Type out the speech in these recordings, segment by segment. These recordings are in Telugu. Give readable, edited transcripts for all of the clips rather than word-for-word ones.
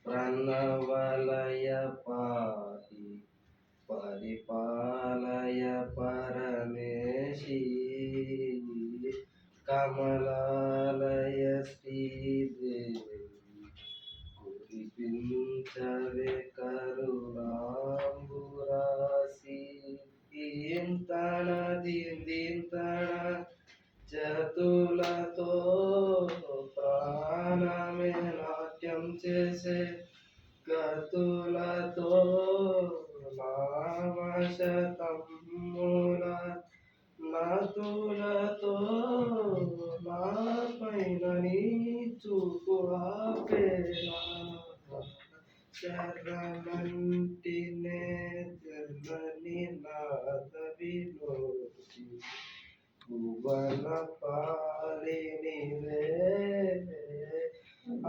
ప్రణవలయ పాహి పరిపాలయ పరమేశి కమలాలయ శ్రీదేవి కురిపించవే కరుణాంబురాసి దీంతణ దీంతణ చతులతో ప్రాణమే నాట్యం చేసే గతులతో నామశతమ్ముల నతులతో నా పైన నీ చూపు ఆపేలా శరణంటినే జనని నాద వినోది భువన పాలినివే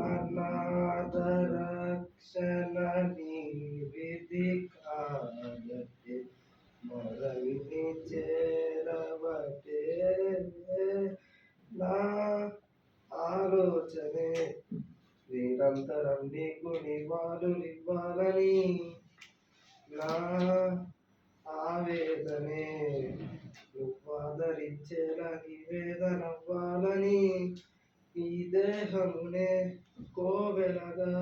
అనాథ రక్షణ నీ విధి కాగతే మరణి చేరవటే నా ఆలోచనే నిరంతరం నీకు నివాళులివ్వాలని నా ఆవేదనే నువ్వాదరించేలా నివేదనవ్వాలని ఈ దేహమునే కోవెలగా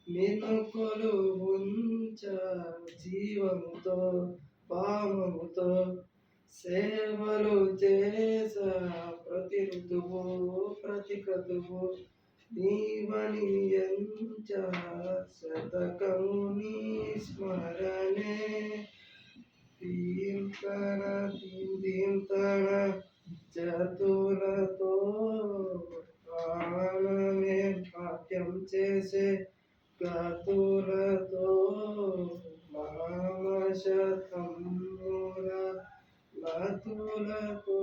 నిన్ను కొలువుంచ జీవముతో భావముతో సేవలు చేసా ప్రతి ఋతువు ప్రతి క్రతువు నీవని ఎంచ శతకము నీ స్మరణే దీంతణ దీంతణ చతులతో ప్రాణమే నాట్యం చేసే గతులతో నామశతమ్ముల నతులతో